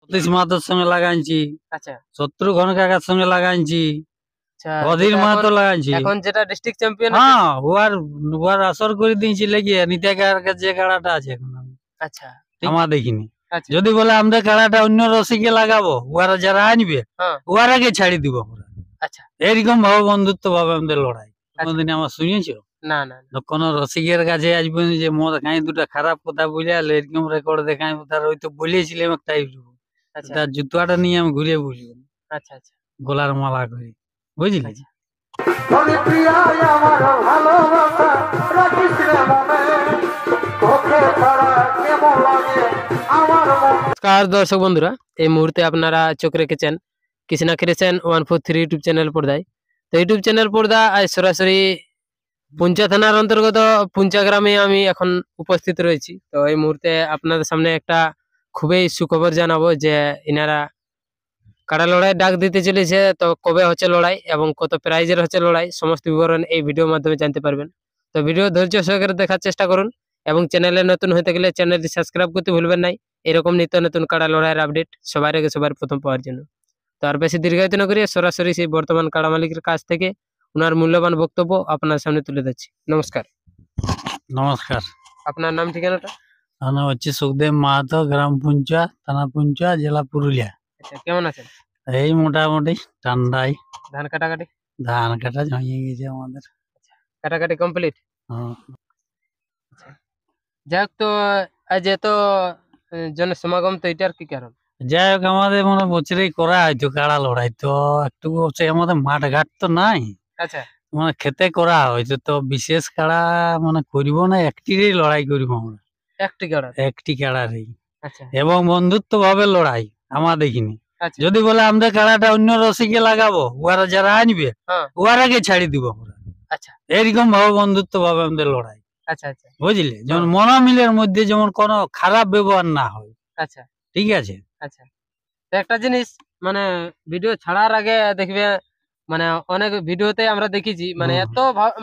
সতীশ মাহাতোর সঙ্গে লাগাইছি, আচ্ছা শত্রুঘ্ন কাকার সঙ্গে লাগাইছি, আচ্ছা, অধীর যেটা মাহাতো লাগাইছি। এখন যেটা ডিস্ট্রিক্ট চ্যাম্পিয়ন হ্যাঁ, ওয়ার আসর করে দিয়েছি লেগে নিতে কাকার যে কাড়াটা আছে এখন আচ্ছা আমার দেখিনি। আচ্ছা যদি বলে আমাদের কাড়াটা অন্য রসিকে লাগাবো, ওরা যারা আনবে হ্যাঁ ওরাকে ছাড়ি দিব আমরা। আচ্ছা এরকম ভাবে বন্ধুত্ব ভাবে আমাদের লড়াই। আচ্ছা। কোনদিন আমার শুনেছো? না না তো কোন রসিকের কাছে আজ পর্যন্ত যে মোর কাই দুটা খারাপ কথা বলে আলে এরকম রেকর্ড দেখাই তার ওই তো বলেছিলাম একটা আচ্ছা তার জুতাটা নিয়ে আমি ঘুরে বলবো আচ্ছা আচ্ছা গলার মালা করে, বুঝলি? আচ্ছা। নমস্কার দর্শক বন্ধুরা, এই মুহূর্তে আপনারা চোখ রেখেছেন কৃষ্ণা ক্রিয়েশন 143 ইউটিউব চ্যানেল পর্দায়। তো ইউটিউব চ্যানেল পর্দা আজ সরাসরি পুঞ্চা থানার অন্তর্গত পুঞ্চা গ্রামে আমি এখন উপস্থিত রয়েছি। তো এই মুহূর্তে আপনাদের সামনে একটা খুবই সুখবর জানাবো যে ইনারা কাড়া লড়াই ডাক দিতে চলেছে। তো কবে হচ্ছে লড়াই এবং কত প্রাইজের হচ্ছে লড়াই, সমস্ত বিবরণ এই ভিডিওর মাধ্যমে জানতে পারবেন। তো ভিডিও ধৈর্য সহকারে দেখার চেষ্টা করুন এবং চ্যানেলে নতুন হয়ে থাকলে চ্যানেলটি সাবস্ক্রাইব করতে ভুলবেন নাই, এরকম নিত্য নতুন কাড়া লড়াইয়ের আপডেট সবার আগে সবার প্রথম পাওয়ার জন্য। তো আর বেশি দীর্ঘায়িত না করিয়ে সরাসরি সেই বর্তমান কাড়া মালিকের কাছ থেকে ওনার মূল্যবান বক্তব্য আপনার সামনে তুলে দিচ্ছি। নমস্কার। নমস্কার, আপনার নাম ঠিকানাটা? আমার নাম হচ্ছে সুখদেব মাহাতো, গ্রাম পুঞ্চা, থানা পুঞ্চা, জেলা পুরুলিয়া। আচ্ছা, কেমন আছেন? এই মোটামুটি ঠান্ডায় ধান কাটাকাটি? ধান কাটা হয়ে গেছে আমাদের। কাটাকাটি কমপ্লিট? হ্যাঁ। যাই হোক, তো আজ এত জনসমাগম, তো এটার কি কারণ? যাই হোক, আমাদের মানে বছরেই করা হয়তো কাড়া লড়াই, তো একটু হচ্ছে আমাদের মাঠ ঘাট তো নাই, আচ্ছা মানে খেতে করা হয়েছে, তো বিশেষ কাড়া মানে করবো না, একটিরই লড়াই করবো আমরা, একটি কাড়া? একটি কাড়ারই, আচ্ছা এবং বন্ধুত্ব ভাবে লড়াই আমার দেখিনি। আচ্ছা যদি বলে আমাদের কাড়াটা অন্য রসিকে লাগাবো, ওরা যারা আনবে হ্যাঁ ওরাকে ছাড়ি দিব আমরা। আচ্ছা এরকম ভাবে বন্ধুত্ব ভাবে আমাদের লড়াই, আচ্ছা আচ্ছা বুঝলি? যেমন হ্যাঁ। মনোমিলের মধ্যে যেমন কোনো খারাপ ব্যবহার না হয়, আচ্ছা ঠিক আছে? আচ্ছা, তো একটা জিনিস, মানে ভিডিও ছাড়ার আগে দেখবে, মানে অনেক ভিডিওতে আমরা দেখেছি, মানে হুম, এত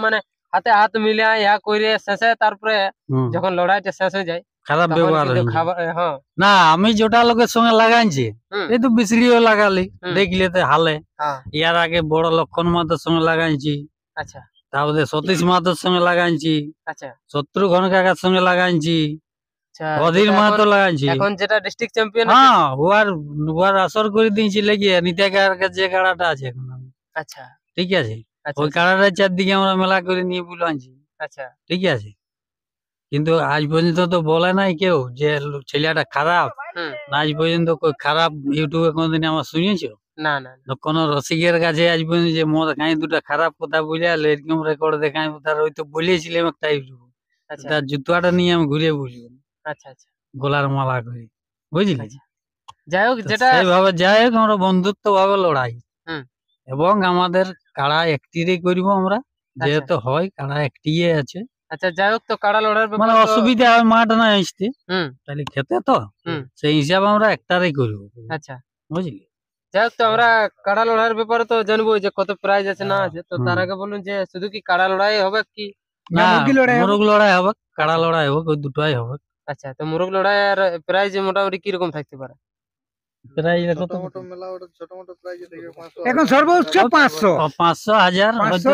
মানে হাতে হাত মিলিয়ে ইয়া করে শেষে তারপরে হুম, যখন লড়াইটা শেষ হয়ে যায় খারাপ তখন ব্যবহার কিন্তু হয়নি। খাবার, হ্যাঁ না, আমি যেটা লোকের সঙ্গে লাগাইছি হুম এই তো বিসড়িও লাগালি, হুম দেখলে তো হালে। হ্যাঁ ইয়ার আগে বড় লক্ষণ মাহাতোর সঙ্গে লাগাইছি, আচ্ছা তারপরে সতীশ মাহাতোর সঙ্গে লাগাইছি, আচ্ছা শত্রুঘ্ন কাকার সঙ্গে লাগাইছি, আচ্ছা, অধীর যেটা এখন মাহাতো লাগাইছি। এখন যেটা ডিস্ট্রিক্ট চ্যাম্পিয়ন আছে? হ্যাঁ, ওয়ার আসর করে দিয়েছি লেগে নিতে কাকার যে কাড়াটা আছে এখন আচ্ছা ঠিক আছে, আচ্ছা ওই আচ্ছা কাড়াটার চারদিকে আমরা মেলা করে নিয়ে বলে আনছি, আচ্ছা ঠিক আছে? কিন্তু আজ পর্যন্ত তো বলে নাই কেউ যে ছেলেটা খারাপ, হুম না আজ পর্যন্ত খারাপ ইউটিউবে কোনদিন আমার শুনেছো? না না না। তো কোন রসিকের কাছে আজ পর্যন্ত যে মোর কাই দুটা খারাপ কথা বলে আলে এরকম রেকর্ড দেখাই তার ওই তো বলেছিলাম একটা ইউটিউবে, আচ্ছা তার জুতাটা নিয়ে আমি ঘুরে বলবো আচ্ছা আচ্ছা গলার মালা করে, বুঝলি? আচ্ছা, যাই হোক তো যেটা সেইভাবে যাই হোক আমরা বন্ধুত্ব ভাবে লড়াই, হুম এবং আমাদের কাড়া একটিরই করবো আমরা, আচ্ছা যেহেতু হয় কাড়া একটিই আছে, আচ্ছা, যাই হোক, তো কাড়া লড়ার মানে ব্যাপারে তো অসুবিধা হয় মাঠ না আসতে হুম তাহলে খেতে, তো হুম সেই হিসাবে আমরা একটারই করবো, আচ্ছা, বুঝলি? যাই হোক, তো আমরা কাড়া লড়াইয়ের ব্যাপারে তো জানবো যে কত প্রাইজ আছে না আছে, তো তার হুম। আগে বলুন যে শুধু কি কাড়া লড়াই হবে কি না, মুরগি লড়াই হবে? মোরগ লড়াই হবে, কাড়া আচ্ছা লড়াই হবে, ওই দুটোই হবে। আচ্ছা, তো মুরগ লড়াইয়ের প্রাইজ মোটামুটি কিরকম থাকতে পারে? প্রাইজ কত? এখন সর্বোচ্চ 500 500, 1000, হয়তো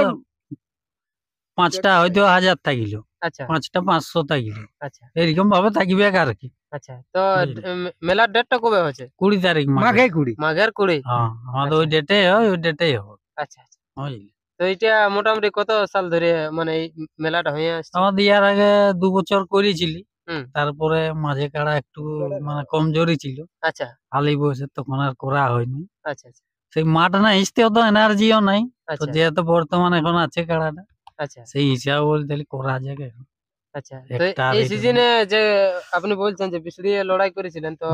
5টা হয়তো 1000 থাকিল, আচ্ছা 5টা 500 থাকিল, আচ্ছা এরকম ভাবে থাকবে আর কি, আচ্ছা, তো বুঝলি? মেলার ডেটটা কবে হচ্ছে? 20 তারিখ মাঘে 20 মাঘের 20? হ্যাঁ, আমাদের ওই ডেটে হয়, ওই ডেটেই হবে, আচ্ছা আচ্ছা, বুঝলি? তো এটা মোটামুটি কত সাল ধরে মানে এই মেলাটা হয়ে আসছে? আমাদের ইয়ার আগে 2 বছর করেছিলি, হুম তারপরে মাঝে কাড়া একটু মানে কমজোরি ছিল, আচ্ছা হালি বয়সে, তখন আর করা হয়নি। আচ্ছা আচ্ছা সেই মাঠ না আসতে অত এনার্জিও নাই, তো আচ্ছা যেহেতু বর্তমানে এখন আছে কাড়াটা, আচ্ছা সেই হিসাবে বলতে করা যাবে এখন আচ্ছা, তো একটা এই রেট। সিজনে যে আপনি বলছেন যে বিসড়ি লড়াই করেছিলেন, তো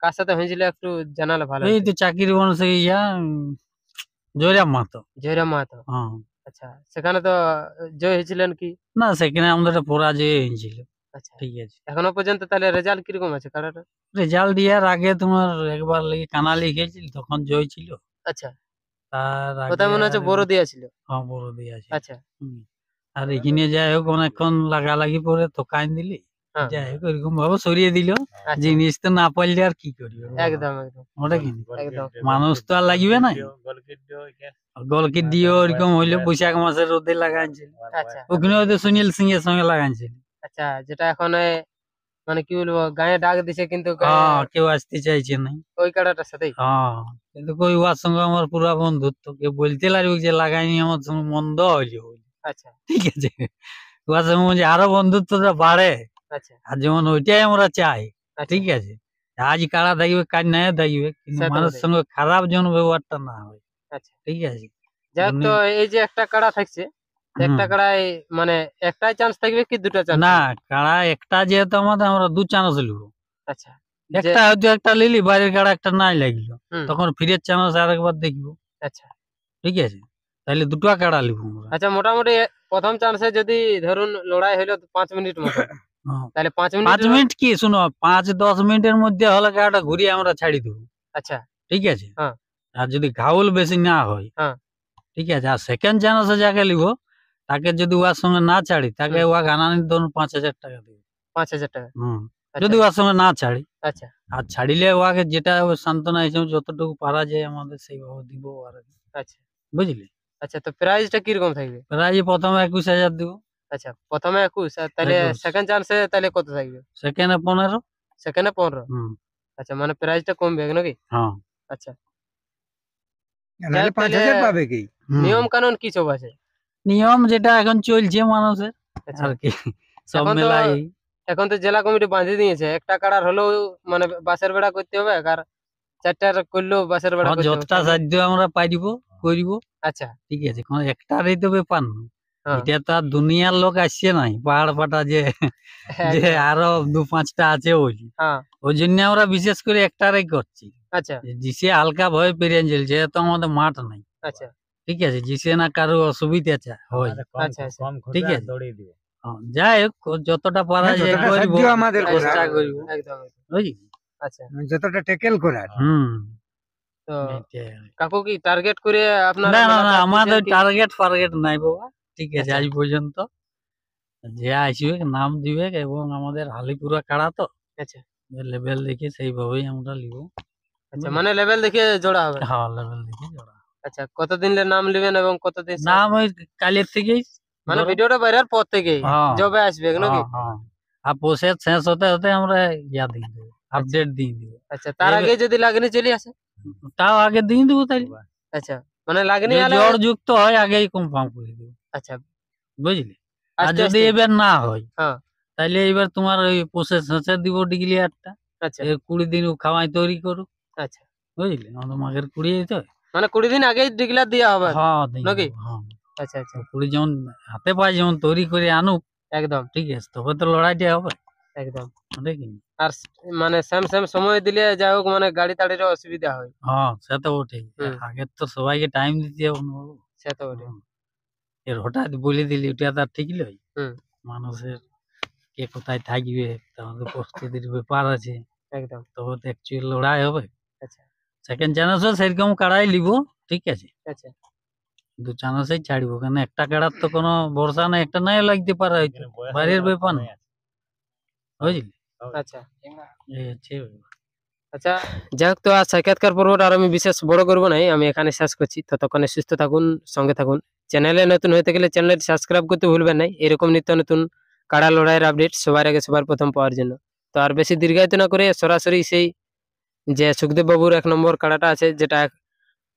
কার সাথে হয়েছিল একটু জানালে ভালো এই হতো। তো চাকরি বনসে জয়রাম মাহাতো। জয়রাম মাহাতো? হ্যাঁ, আচ্ছা, সেখানে তো জয় হয়েছিলেন কি? না সেখানে আমাদের একটা পরাজয় হয়েছিল, আচ্ছা, ঠিক আছে। এখনো পর্যন্ত তাহলে রেজাল্ট কিরকম আছে কারাটা? রেজাল্ট দেওয়ার আগে তোমার একবার লেগে কানালি খেয়েছিল, তখন জয় ছিল। আচ্ছা, তার কোথায় আগে মনে হচ্ছে বড় দিয়েছিল? হ্যাঁ, বড় দিয়ে আছে। আচ্ছা আর এখানে যাই হোক অনেকক্ষণ লাগালাগি পরে তো কাইন দিলি, হ্যাঁ। যাই হোক ওইরকম ভাবে সরিয়ে দিল, আচ্ছা, জিনিস তো না পারলে আর কি করবে বলো? একদম একদম ওটা কি একদম মানুষ তো আর লাগবে না, গলকে দিও ওরকম হইলে বৈশাখ মাসের রোদে লাগাইছিল, আচ্ছা ওখানে হয়তো সুনীল সিং এর সঙ্গে লাগাইছিল। আচ্ছা, যেটা এখন মানে কি বলবো গায়ে ডাক দিছে কিন্তু হ্যাঁ কেউ আসতে চাইছে না। ওই কাড়াটার সাথেই। হ্যাঁ কিন্তু কই ওর সঙ্গে আমার পুরা বন্ধুত্ব, কেউ বলতে লাগবে যে লাগাইনি আমার সঙ্গে মন্দ হইলো বলে। আচ্ছা ঠিক আছে, ওর সঙ্গে যে আরো বন্ধুত্বটা বাড়ে, আচ্ছা আর যেমন ওইটাই আমরা চাই। আচ্ছা, ঠিক আছে, আজ কারা থাকবে কাজ নাই থাকবে, কিন্তু সে তো মানুষের বটেই। সঙ্গে খারাপ যেন ব্যবহারটা না হয়। আচ্ছা, ঠিক আছে। যাই হোক, তো এই যে একটা কাড়া থাকছে, একটা হুম। কাড়ায় মানে একটাই চান্স থাকবে কি দুটা চান্স? না কারা একটা যেহেতু আমাদের, আমরা দু চান্স লিব। আচ্ছা, যে একটা হয়তো একটা লিলি, বাইরের কাড়া একটা নাই লাগলো, হুম, তখন ফিরের চান্স আরেকবার দেখবো। আচ্ছা ঠিক আছে, তাহলে দুটো কাড়া লিব আমরা। আচ্ছা, মোটামুটি প্রথম চান্সে যদি ধরুন লড়াই হইলো 5 মিনিট মতো, হ্যাঁ। তাহলে 5 5 মিনিট। মিনিট কি শুনো, 5-10 মিনিটের মধ্যে হলে কাড়াটা ঘুরিয়ে আমরা ছাড়ি দেবো। আচ্ছা ঠিক আছে। হ্যাঁ। আর যদি ঘাউল বেশি না হয়, হ্যাঁ। ঠিক আছে, আর সেকেন্ড চান্সে যাকে লিব, তাকে যদি ওর সঙ্গে না ছাড়ি, তাকে হুম। ওয়া গানানি ধরুন 5,000 টাকা দেবো। 5,000 টাকা। যদি আচ্ছা ওর সঙ্গে না ছাড়ি, আচ্ছা আর ছাড়িলে ওকে যেটা সান্ত্বনা হিসেবে যতটুকু পারা যায় আমাদের সেইভাবে দিব আর কি। আচ্ছা বুঝলি, আচ্ছা, তো প্রাইসটা কিরকম থাকবে? প্রায় প্রথমে 21,000 দিব, আচ্ছা, প্রথমে 21, আর তাহলে 21, সেকেন্ড চান্সে তাহলে কত থাকবে? সেকেন্ডে 15। সেকেন্ডে 15। হুম। আচ্ছা, মানে প্রাইসটা কমবে নাকি? হ্যাঁ। আচ্ছা, নাহলে যাক তাহলে 5,000 পাবে কি? হুম। নিয়ম কানুন কি সব আছে? নিয়ম যেটা এখন চলছে মানুষের আচ্ছা, আর কি, সব এখন তো মেলাই। এখন তো জেলা কমিটি বাঁধিয়ে দিয়েছে, একটা কাড়ার হলেও মানে বাসের বেড়া করতে হবে, আর 4টার করলেও বাসের বেড়া করতে হবে। যতটা সাহায্য আমরা পারিব করিব। আচ্ছা ঠিক আছে, কোন একটারই তো ব্যাপার না, হ্যাঁ, এটা তো আর দুনিয়ার লোক আসছে নাই পাহাড় ফাটা যে যে একদম, আরো 2-5টা আছে ওই, হ্যাঁ, ওই জন্য আমরা বিশেষ করে একটারই করছি। আচ্ছা জিসে হালকা ভয় পেরিয়ে চলছে, যেহেতু আমাদের মাঠ নাই। আচ্ছা ঠিক আছে, জিসে না কারো অসুবিধা হয়। আচ্ছা আচ্ছা ঠিক আছে। হ্যাঁ, যাই হোক যতটা পারা হ্যাঁ, যায় যতটা করবো, সাহায্য আমাদের করার। চেষ্টা করবো। একদম একদম। বুঝলি? আচ্ছা, যতটা ট্যাকেল করার। হুম। তো এইটাই। কাকু কি টার্গেট করে আপনারা না না মেলা না, চাপ আমাদের দিয়েছেন কি? টার্গেট ফার্গেট নাই বাবা। ঠিক আছে, আচ্ছা। আজ পর্যন্ত যে আসবে নাম দিবে, এবং আমাদের হালিপুরা কাড়া তো আচ্ছা লেভেল দেখে সেইভাবেই আমরা লিব। আচ্ছা, মানে লেভেল দেখে জোড়া হবে। হ্যাঁ লেভেল দেখে জোড়া। আচ্ছা, কতদিনের নাম নেবেন এবং কতদিন নাম ওই কালের থেকেই, মানে ধরো। ভিডিওটা বাইরের পর থেকেই হ্যাঁ। জবে আসবে নাকি? হ্যাঁ, হ্যাঁ। আর প্রসেস শেষ হতে হতে আমরা ইয়া দিয়ে দেবো, আপডেট দিয়ে দেবো। আচ্ছা, তার আগে যদি লাগনি চলে আসে? তাও আগে দিয়ে দেবো তাইলে, আচ্ছা, মানে লাগনি যদি আলে জ্বর যুক্ত হয় আগেই কনফার্ম করে দেবো। আচ্ছা, বুঝলি, আর আস্তে যদি আস্তে। এবার না হয়, হ্যাঁ তাইলে এবার তোমার ওই প্রসেস শেষে দিব ডিগ্লিয়ারটা, আচ্ছা 20 দিন ও খাওয়াই তৈরি করুক। আচ্ছা, বুঝলি, আমাদের মাঘের 20 তো। মানে 20 দিন আগেই ডিক্লেয়ার দেওয়া হবে হ্যাঁ দিয়ে নাকি? দেবো, হ্যাঁ। আচ্ছা আচ্ছা, 20 যেমন হাতে পায়ে যেমন তৈরি করে আনুক, একদম ঠিক আছে, তবে তো লড়াইটা হবে। একদম। দেখি, আর মানে সেম সেম সময় দিলে যাই হোক, মানে গাড়ি তাড়িরও অসুবিধা হয়। হ্যাঁ সে তো ঠিক, হুম। আগে তো সবাইকে টাইম দিতে হবে না বাবু। সে তো বটে। এর হঠাৎ বলে দিলি ওটা তো আর ঠিক নয়। হুম। মানুষের কে কোথায় থাকবে, তাহলে প্রস্তুতির ব্যাপার আছে, একদম। তবে তো অ্যাকচুয়াল লড়াই হবে। আচ্ছা সেকেন্ড চান্সও সেরকম কাড়াই লিব। ঠিক আছে, আচ্ছা দু চান্সেই ছাড়বো, কারণ একটা কাড়ার তো কোনো ভরসা নাই, একটা নাই লাগতে পারে হয়তো, বাইরের ব্যাপার না। বুঝলি, আচ্ছা এই হচ্ছে ব্যাপার। আচ্ছা, যাই হোক, তো আর সাক্ষাৎকার পর্বটা আর আমি বিশেষ বড় করবো নাই, আমি এখানে শেষ করছি। ততক্ষণে সুস্থ থাকুন, সঙ্গে থাকুন। চ্যানেলে নতুন হতে গেলে চ্যানেলটি সাবস্ক্রাইব করতে ভুলবেন না, এরকম নিত্য নতুন কাড়া লড়াইয়ের আপডেট সবার আগে সবার প্রথম পাওয়ার জন্য। তো আর বেশি দীর্ঘায়িত না করে সরাসরি সেই যে সুখদেব বাবুর 1 নম্বর কাড়াটা আছে, যেটা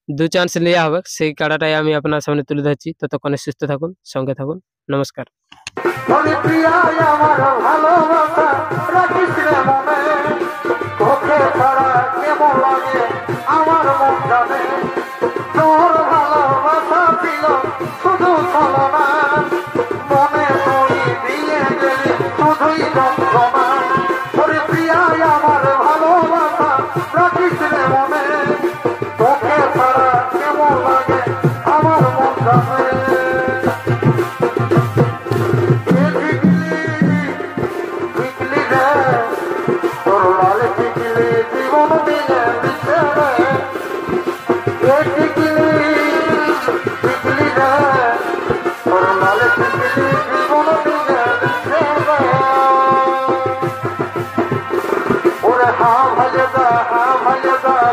2 চান্স নেওয়া হবে, সেই কাড়াটাই আমি আপনার সামনে তুলে ধরছি। ততক্ষণে সুস্থ থাকুন, সঙ্গে থাকুন। নমস্কার। বলি প্রিয়ায় আমার ভালোবাসা রাখিস রে মনে, তোকে ছাড়া কেমন লাগে আমার মন জানে, তোর ভালোবাসা ছিল শুধু ছলনা, মনে তুই দিয়ে গেলি শুধুই যন্ত্রণা। বলি প্রিয়ায় আমার ভালোবাসা রাখিস রে মনে, তোকে ছাড়া কেমন লাগে আমার মন জানে। জীবন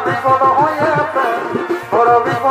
বিপদ হয়েছে বড় বিপদ